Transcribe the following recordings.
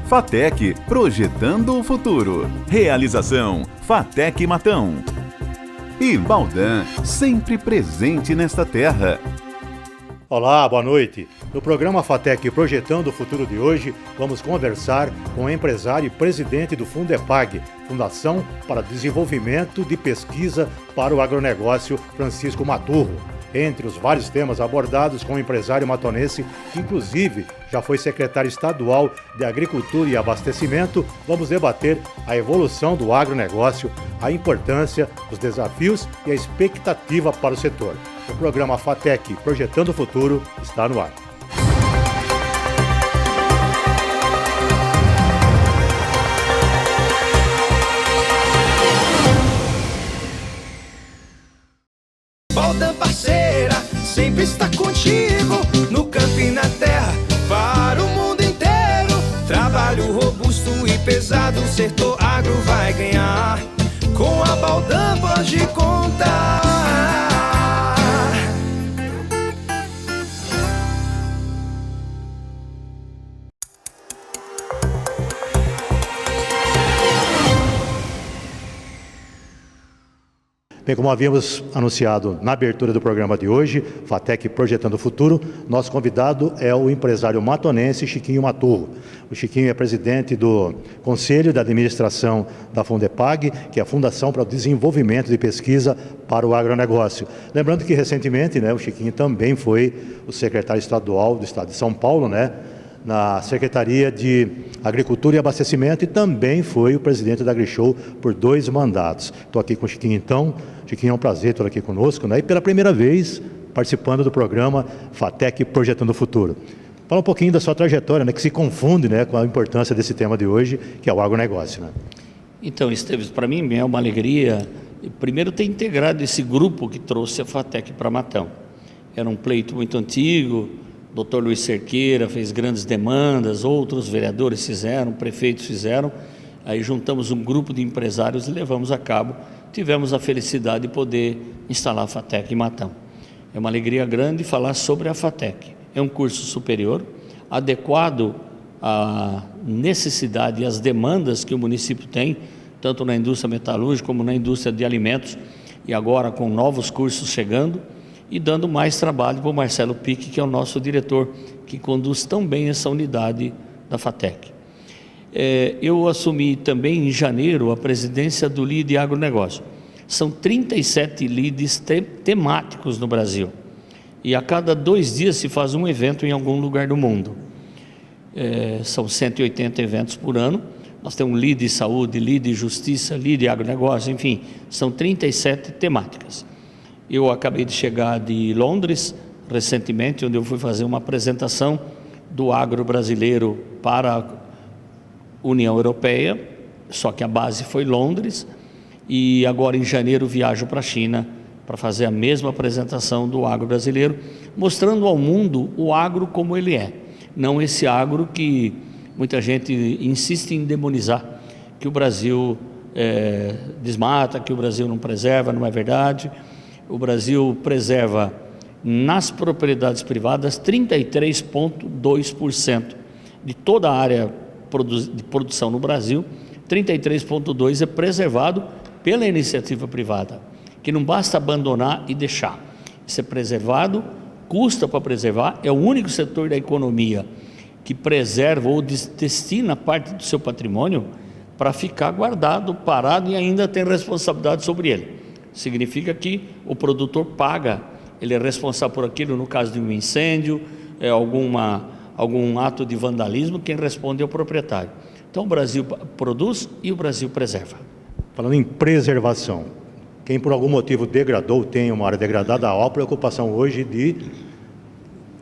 FATEC, projetando o futuro. Realização, FATEC Matão. E Baldan, sempre presente nesta terra. Olá, boa noite. No programa FATEC Projetando o Futuro de hoje, vamos conversar com o empresário e presidente do Fundepag, Fundação para Desenvolvimento de Pesquisa para o Agronegócio, Francisco Maturro. Entre os vários temas abordados com o empresário matonense, que inclusive já foi secretário estadual de Agricultura e Abastecimento, vamos debater a evolução do agronegócio, a importância, os desafios e a expectativa para o setor. O programa FATEC Projetando o Futuro está no ar. Baldan parceira, sempre está contigo, no campo e na terra, para o mundo inteiro. Trabalho robusto e pesado, o setor agro vai ganhar. Com a Baldan pode contar. Bem, como havíamos anunciado na abertura do programa de hoje, FATEC Projetando o Futuro, nosso convidado é o empresário matonense Chiquinho Maturro. O Chiquinho é presidente do Conselho de Administração da Fundepag, que é a Fundação para o Desenvolvimento de Pesquisa para o Agronegócio. Lembrando que recentemente, o Chiquinho também foi o secretário estadual do estado de São Paulo, na Secretaria de Agricultura e Abastecimento, e também foi o presidente da AgriShow por 2 mandatos. Estou aqui com o Chiquinho então. Chiquinho, é um prazer estar aqui conosco, e pela primeira vez participando do programa FATEC Projetando o Futuro. Fala um pouquinho da sua trajetória, que se confunde com a importância desse tema de hoje, que é o agronegócio. Então, Esteves, para mim é uma alegria, primeiro, ter integrado esse grupo que trouxe a FATEC para Matão. Era um pleito muito antigo. O Dr. Luiz Cerqueira fez grandes demandas, outros vereadores fizeram, prefeitos fizeram, aí juntamos um grupo de empresários e levamos a cabo, tivemos a felicidade de poder instalar a FATEC em Matão. É uma alegria grande falar sobre a FATEC. É um curso superior, adequado à necessidade e às demandas que o município tem, tanto na indústria metalúrgica como na indústria de alimentos, e agora com novos cursos chegando, e dando mais trabalho para o Marcelo Pique, que é o nosso diretor, que conduz tão bem essa unidade da FATEC. Eu assumi também em janeiro a presidência do LIDE Agronegócio. São 37 LIDEs temáticos no Brasil, e a cada 2 dias se faz um evento em algum lugar do mundo. São 180 eventos por ano. Nós temos LIDE Saúde, LIDE Justiça, LIDE Agronegócio, enfim, são 37 temáticas. Eu acabei de chegar de Londres, recentemente, onde eu fui fazer uma apresentação do agro brasileiro para a União Europeia, só que a base foi Londres, e agora em janeiro viajo para a China para fazer a mesma apresentação do agro brasileiro, mostrando ao mundo o agro como ele é, não esse agro que muita gente insiste em demonizar, que o Brasil desmata, que o Brasil não preserva, não é verdade. O Brasil preserva nas propriedades privadas 33,2% de toda a área de produção no Brasil. 33,2% é preservado pela iniciativa privada, que não basta abandonar e deixar. Isso é preservado, custa para preservar, é o único setor da economia que preserva ou destina parte do seu patrimônio para ficar guardado, parado, e ainda tem responsabilidade sobre ele. Significa que o produtor paga, ele é responsável por aquilo no caso de um incêndio, algum ato de vandalismo, quem responde é o proprietário. Então o Brasil produz e o Brasil preserva. Falando em preservação, quem por algum motivo degradou, tem uma área degradada, há a preocupação hoje de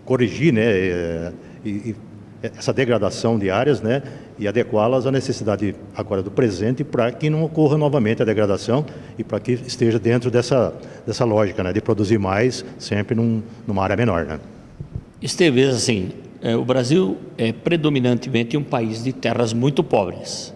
corrigir essa degradação de áreas, e adequá-las à necessidade agora do presente, para que não ocorra novamente a degradação e para que esteja dentro dessa lógica, de produzir mais sempre numa área menor. Esteves, assim, o Brasil é predominantemente um país de terras muito pobres.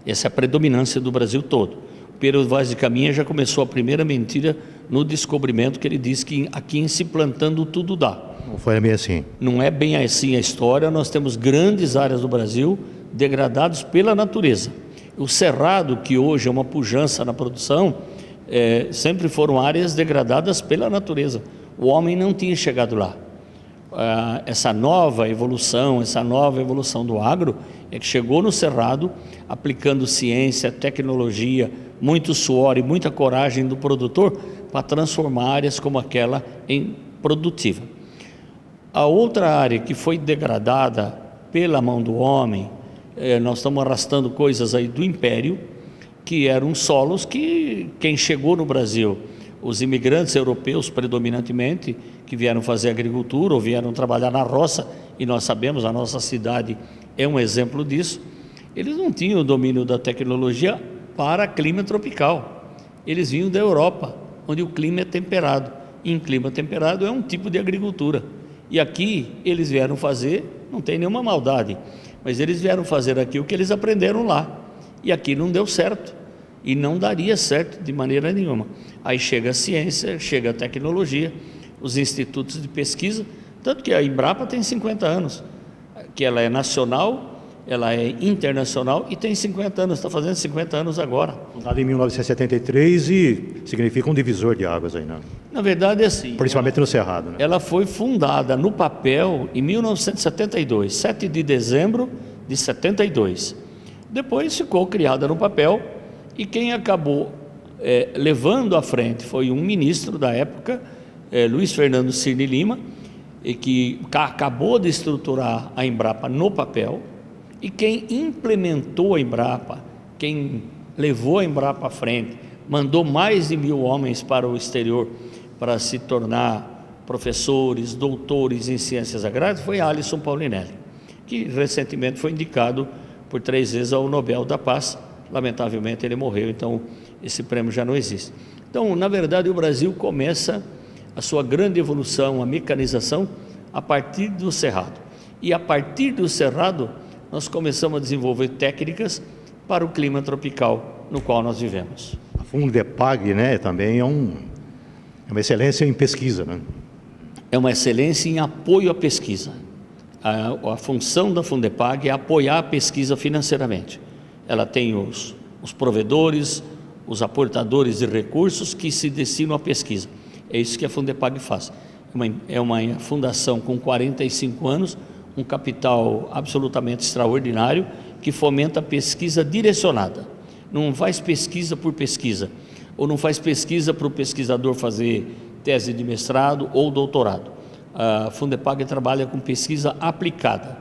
Essa é a predominância do Brasil todo. O Pedro Vaz de Caminha já começou a primeira mentira no descobrimento, que ele disse que aqui em se plantando tudo dá. Não foi bem assim. Não é bem assim a história. Nós temos grandes áreas do Brasil degradados pela natureza. O cerrado, que hoje é uma pujança na produção, sempre foram áreas degradadas pela natureza. O homem não tinha chegado lá. Essa nova evolução do agro é que chegou no cerrado, aplicando ciência, tecnologia, muito suor e muita coragem do produtor para transformar áreas como aquela em produtiva. A outra área que foi degradada pela mão do homem, nós estamos arrastando coisas aí do Império, que eram solos que quem chegou no Brasil, os imigrantes europeus predominantemente, que vieram fazer agricultura ou vieram trabalhar na roça, e nós sabemos, a nossa cidade é um exemplo disso, eles não tinham o domínio da tecnologia para clima tropical. Eles vinham da Europa, onde o clima é temperado. E em clima temperado é um tipo de agricultura. E aqui eles vieram fazer, não tem nenhuma maldade, mas eles vieram fazer aqui o que eles aprenderam lá. E aqui não deu certo. E não daria certo de maneira nenhuma. Aí chega a ciência, chega a tecnologia, os institutos de pesquisa, tanto que a Embrapa tem 50 anos, que ela é nacional, ela é internacional e tem 50 anos, está fazendo 50 anos agora. Fundada em 1973 e significa um divisor de águas aí, né? Na verdade é assim. Principalmente no Cerrado, né? Ela foi fundada no papel em 1972, 7 de dezembro de 72. Depois ficou criada no papel e quem acabou levando à frente foi um ministro da época, Luiz Fernando Cirne Lima, e que acabou de estruturar a Embrapa no papel. E quem implementou a Embrapa, quem levou a Embrapa à frente, mandou mais de 1.000 homens para o exterior para se tornar professores, doutores em ciências agrárias, foi Alisson Paulinelli, que recentemente foi indicado por 3 vezes ao Nobel da Paz. Lamentavelmente ele morreu, então esse prêmio já não existe. Então, na verdade, o Brasil começa a sua grande evolução, a mecanização, a partir do cerrado. E a partir do cerrado, nós começamos a desenvolver técnicas para o clima tropical no qual nós vivemos. A Fundepag, né, também é uma excelência em pesquisa, né? É uma excelência em apoio à pesquisa. A função da Fundepag é apoiar a pesquisa financeiramente. Ela tem os provedores, os aportadores de recursos que se destinam à pesquisa. É isso que a Fundepag faz. É uma fundação com 45 anos, um capital absolutamente extraordinário, que fomenta a pesquisa direcionada. Não faz pesquisa por pesquisa, ou não faz pesquisa para o pesquisador fazer tese de mestrado ou doutorado. A Fundepag trabalha com pesquisa aplicada.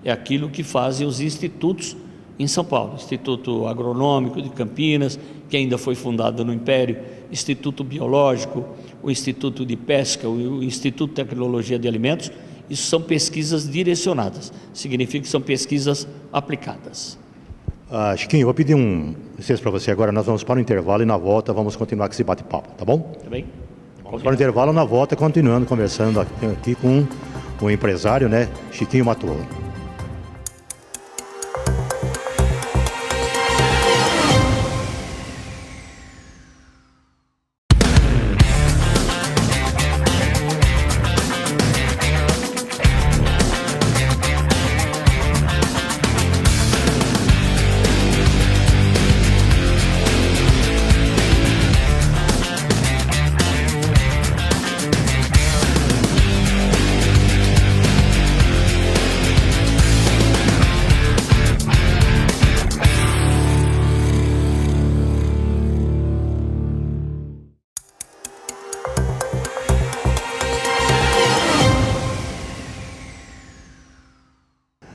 É aquilo que fazem os institutos em São Paulo. Instituto Agronômico de Campinas, que ainda foi fundado no Império, Instituto Biológico, o Instituto de Pesca, o Instituto de Tecnologia de Alimentos. Isso são pesquisas direcionadas, significa que são pesquisas aplicadas. Chiquinho, eu vou pedir licença para você agora, nós vamos para o intervalo e na volta vamos continuar com esse bate-papo, tá bom? Tá bem? Vamos para o intervalo, na volta, continuando conversando aqui com o empresário, né, Chiquinho Maturro.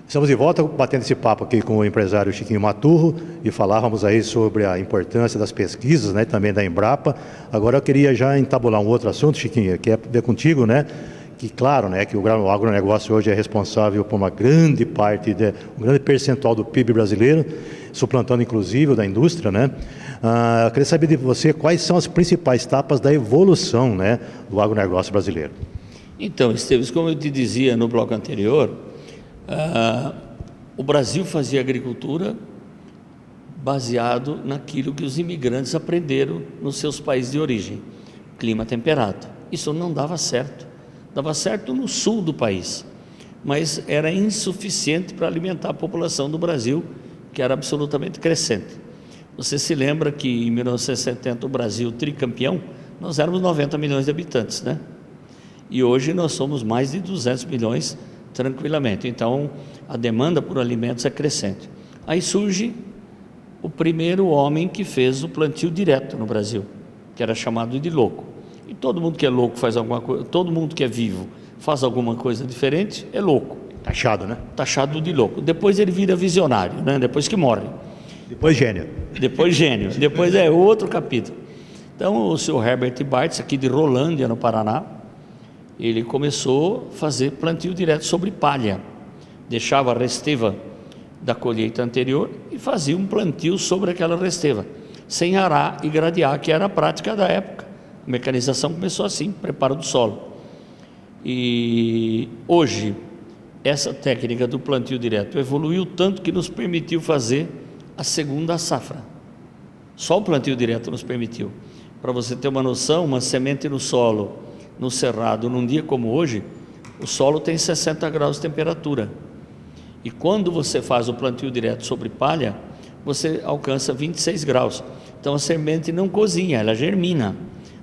Estamos de volta batendo esse papo aqui com o empresário Chiquinho Maturro e falávamos aí sobre a importância das pesquisas, né, também da Embrapa. Agora eu queria já entabular um outro assunto, Chiquinho, que é ver contigo, né, que claro, né, que o agronegócio hoje é responsável por uma grande parte, um grande percentual do PIB brasileiro, suplantando inclusive o da indústria, né. Eu queria saber de você quais são as principais etapas da evolução, né, do agronegócio brasileiro. Então, Esteves, como eu te dizia no bloco anterior, o Brasil fazia agricultura baseado naquilo que os imigrantes aprenderam nos seus países de origem, clima temperado. Isso não dava certo. Dava certo no sul do país, mas era insuficiente para alimentar a população do Brasil, que era absolutamente crescente. Você se lembra que em 1970 o Brasil tricampeão, nós éramos 90 milhões de habitantes, né? E hoje nós somos mais de 200 milhões tranquilamente. Então a demanda por alimentos é crescente. Aí surge o primeiro homem que fez o plantio direto no Brasil, que era chamado de louco. E todo mundo que é louco faz alguma coisa, todo mundo que é vivo faz alguma coisa diferente, é louco. Taxado, né? Taxado de louco. Depois ele vira visionário, né? Depois que morre. Depois gênio. Depois gênio. Depois é outro capítulo. Então o senhor Herbert Bartz, aqui de Rolândia, no Paraná, ele começou a fazer plantio direto sobre palha. Deixava a resteva da colheita anterior e fazia um plantio sobre aquela resteva, sem arar e gradear, que era a prática da época. A mecanização começou assim, preparo do solo. E hoje, essa técnica do plantio direto evoluiu tanto que nos permitiu fazer a segunda safra. Só o plantio direto nos permitiu. Para você ter uma noção, uma semente no solo, no cerrado, num dia como hoje, o solo tem 60 graus de temperatura. E quando você faz o plantio direto sobre palha, você alcança 26 graus. Então a semente não cozinha, ela germina.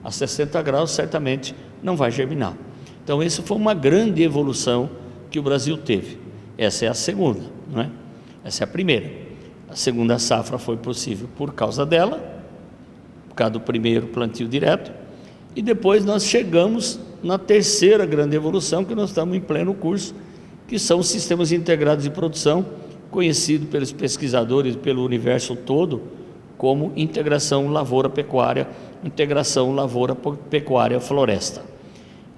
A 60 graus certamente não vai germinar. Então essa foi uma grande evolução que o Brasil teve. Essa é a segunda, não é? Essa é a primeira. A segunda safra foi possível por causa dela, por causa do primeiro plantio direto, e depois nós chegamos na terceira grande evolução, que nós estamos em pleno curso, que são os sistemas integrados de produção, conhecido pelos pesquisadores pelo universo todo como integração lavoura-pecuária, integração lavoura-pecuária-floresta.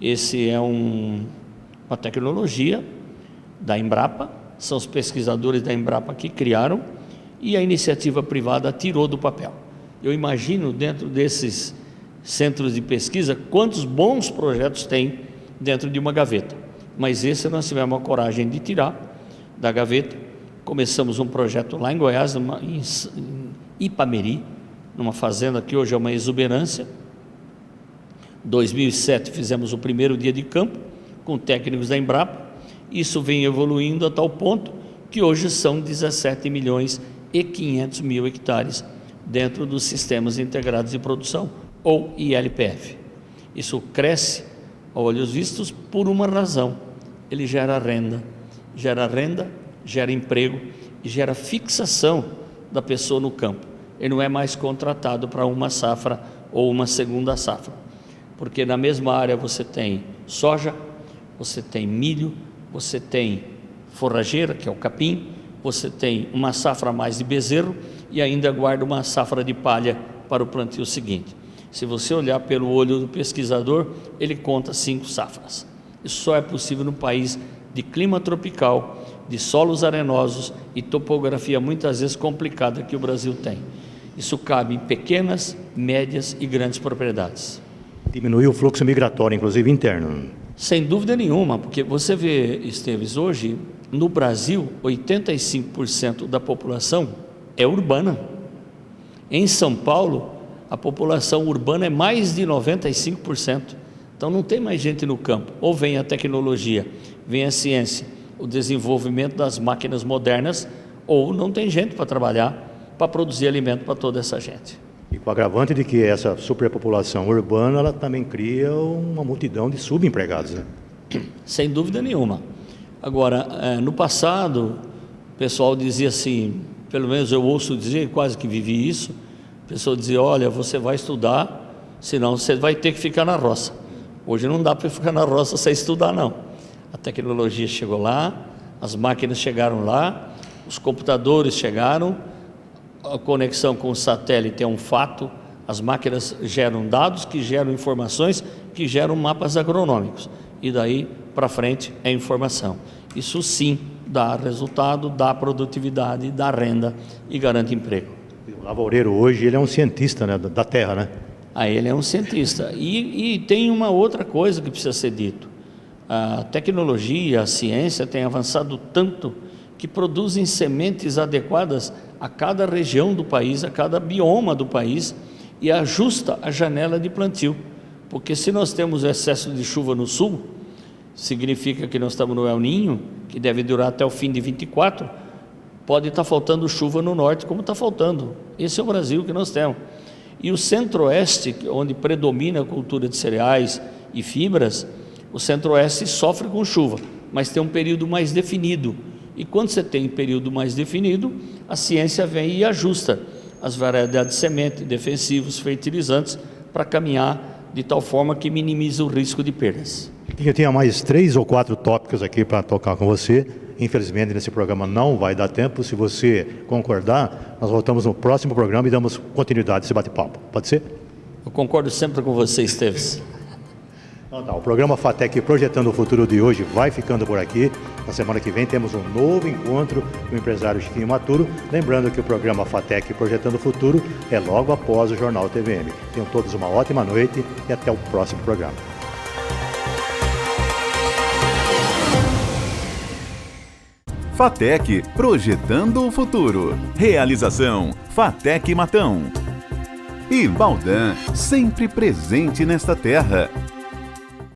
Esse é uma tecnologia da Embrapa, são os pesquisadores da Embrapa que criaram, e a iniciativa privada tirou do papel. Eu imagino dentro desses centros de pesquisa quantos bons projetos tem dentro de uma gaveta, mas esse nós tivemos a coragem de tirar da gaveta. Começamos um projeto lá em Goiás, em Ipameri, numa fazenda que hoje é uma exuberância. Em 2007 fizemos o primeiro dia de campo com técnicos da Embrapa. Isso vem evoluindo a tal ponto que hoje são 17 milhões e 500 mil hectares dentro dos sistemas integrados de produção, ou ILPF. Isso cresce a olhos vistos por uma razão: ele gera renda, gera emprego e gera fixação da pessoa no campo. Ele não é mais contratado para uma safra ou uma segunda safra, porque na mesma área você tem soja, você tem milho, você tem forrageira, que é o capim, você tem uma safra a mais de bezerro e ainda guarda uma safra de palha para o plantio seguinte. Se você olhar pelo olho do pesquisador, ele conta 5 safras. Isso só é possível no país de clima tropical, de solos arenosos e topografia muitas vezes complicada que o Brasil tem. Isso cabe em pequenas, médias e grandes propriedades. Diminuiu o fluxo migratório, inclusive interno. Sem dúvida nenhuma, porque você vê, Esteves, hoje no Brasil 85% da população é urbana. Em São Paulo, a população urbana é mais de 95%. Então não tem mais gente no campo. Ou vem a tecnologia, vem a ciência, o desenvolvimento das máquinas modernas, ou não tem gente para trabalhar, para produzir alimento para toda essa gente. E com o agravante de que essa superpopulação urbana, ela também cria uma multidão de subempregados, né? Sem dúvida nenhuma. Agora, no passado, o pessoal dizia assim, pelo menos eu ouço dizer, quase que vivi isso, a pessoa dizia: olha, você vai estudar, senão você vai ter que ficar na roça. Hoje não dá para ficar na roça sem estudar, não. A tecnologia chegou lá, as máquinas chegaram lá, os computadores chegaram, a conexão com o satélite é um fato, as máquinas geram dados, que geram informações, que geram mapas agronômicos, e daí para frente é informação. Isso sim dá resultado, dá produtividade, dá renda e garante emprego. O lavoureiro hoje, ele é um cientista, né, da terra, né? Ele é um cientista. E tem uma outra coisa que precisa ser dito. A tecnologia, a ciência tem avançado tanto que produzem sementes adequadas a cada região do país, a cada bioma do país, e ajusta a janela de plantio. Porque se nós temos excesso de chuva no sul, significa que nós estamos no El Niño, que deve durar até o fim de 24, pode estar faltando chuva no norte, como está faltando. Esse é o Brasil que nós temos. E o centro-oeste, onde predomina a cultura de cereais e fibras, o centro-oeste sofre com chuva, mas tem um período mais definido. E quando você tem um período mais definido, a ciência vem e ajusta as variedades de semente, defensivos, fertilizantes, para caminhar de tal forma que minimiza o risco de perdas. Eu tinha mais 3 ou 4 tópicos aqui para tocar com você. Infelizmente, nesse programa não vai dar tempo. Se você concordar, nós voltamos no próximo programa e damos continuidade a esse bate-papo. Pode ser? Eu concordo sempre com você, Esteves. Então, tá, o programa FATEC Projetando o Futuro de hoje vai ficando por aqui. Na semana que vem temos um novo encontro com o empresário Chiquinho Maturo. Lembrando que o programa FATEC Projetando o Futuro é logo após o Jornal TVM. Tenham todos uma ótima noite e até o próximo programa. FATEC Projetando o Futuro. Realização FATEC Matão. E Baldan, sempre presente nesta terra.